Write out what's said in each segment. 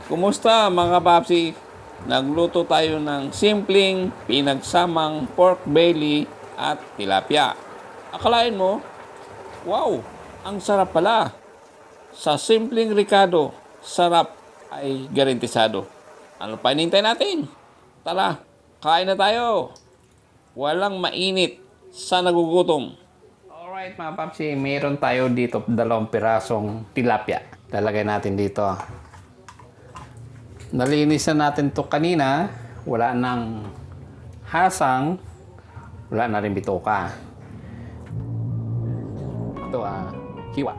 Kumusta mga papsi? Nagluto tayo ng simpleng pinagsamang pork belly at tilapia. Akalain mo, wow, ang sarap pala. Sa simpleng ricado, sarap ay garantisado. Ano pa hinihintay natin? Tara, kain na tayo. Walang mainit sa nagugutom. Alright mga papsi, mayroon tayo dito 2 pirasong tilapia. Lalagay natin dito. Nalinis na natin to kanina. Wala nang hasang. Wala na rin bitoka. Ito hiwa.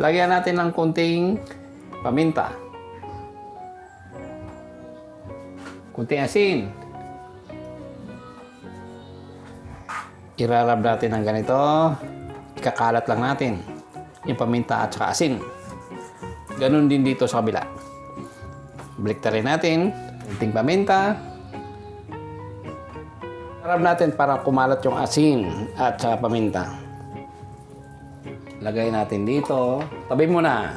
Lagyan natin ng konting paminta. Konting asin. Irarab natin ng ganito. Ikakalat lang natin yung paminta at saka asin. Ganun din dito sa kabila. Baliktarin natin. Konting paminta. Irarab natin para kumalat yung asin at saka paminta. Lagay natin dito. Tabi mo na.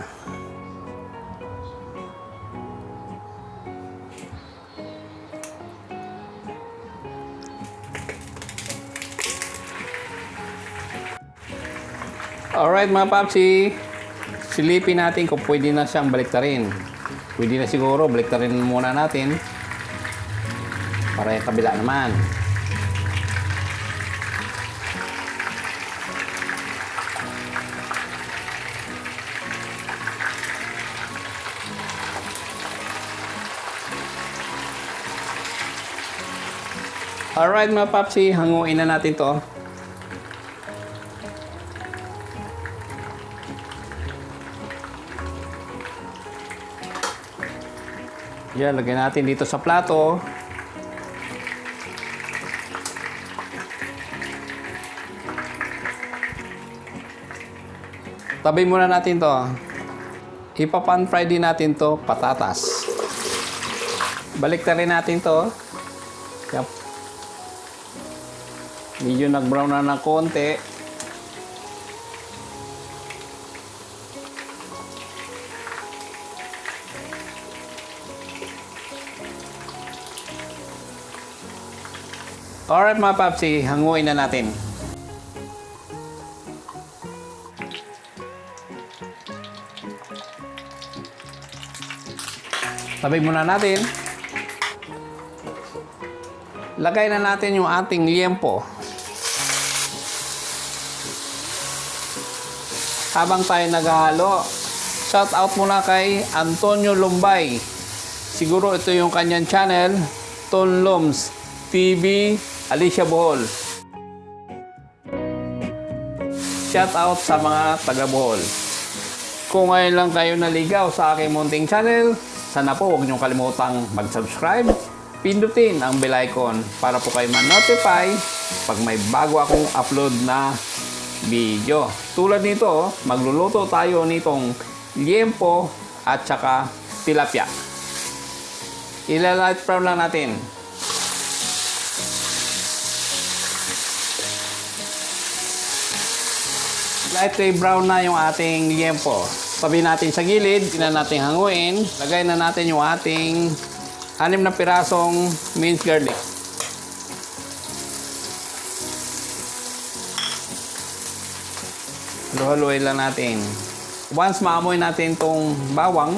Alright mga papsi, silipin natin kung pwede na siyang baliktarin. Pwede na siguro, baliktarin muna natin para yung kabila naman. Alright mga papsi, hanguin na natin to. Yan, lagyan natin dito sa plato. Tabi muna natin to. Ipa-pan fry din natin to, patatas. Baliktarin natin to. Yep. Medyo nag-brown na ng konti. Alright mga papsi, hanguin na natin. Tabi muna natin. Lagay na natin yung ating liempo. Habang tayo naghahalo, shout out muna kay Antonio Lumbay. Siguro ito yung kanyang channel, Tonloms TV Alicia Bohol. Shout out sa mga taga Bohol. Kung ngayon lang kayo naligaw sa aking munting channel, sana po huwag niyong kalimutang mag-subscribe. Pindutin ang bell icon para po kayo ma-notify pag may bago akong upload na video. Tulad nito, magluluto tayo nitong liempo at saka tilapia. Ila-light brown lang natin. Light brown na yung ating liempo. Tabi natin sa gilid, tingnan natin hanguin. Lagay na natin yung ating 6 na pirasong minced garlic. Haluin lang natin. Once maamoy natin tong bawang,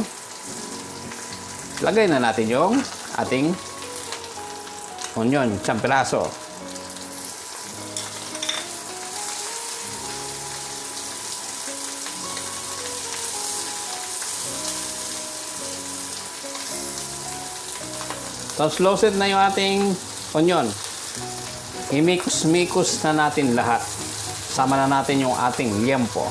lagay na natin yung ating onion, 1 piraso. Tapos low-set na yung ating onion. I-mix na natin lahat. Sama na natin yung ating liempo.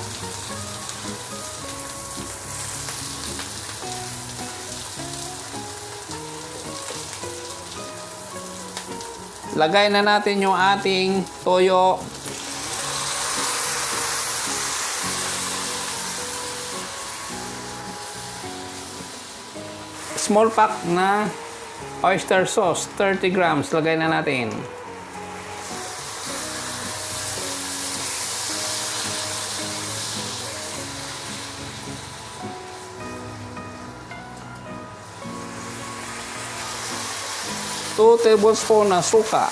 Lagay na natin yung ating toyo. Small pack na oyster sauce, 30 grams. Lagay na natin. 2 tablespoon na suka.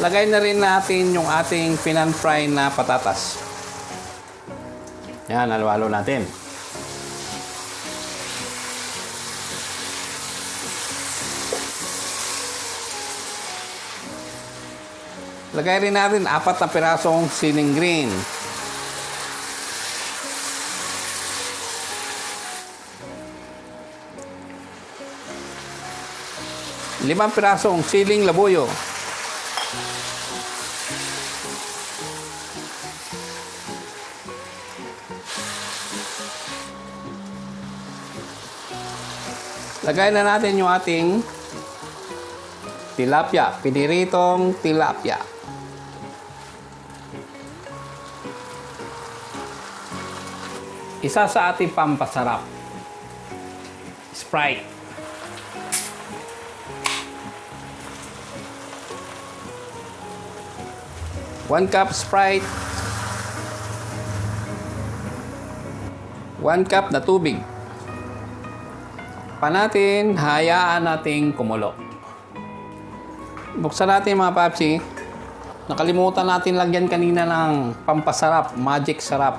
Lagay na rin natin yung ating pinan-fry na patatas. Yan, halo-halo natin. Lagay rin natin 4 na pirasong siling green. Limang pirasong siling labuyo. Lagay na natin yung ating tilapia, piniritong tilapia. Isa sa ating pampasarap, Sprite. One cup Sprite. 1 cup na tubig. Natin, hayaan nating kumulo. Buksan natin mga papsi. Nakalimutan natin lagyan kanina ng pampasarap, magic sarap.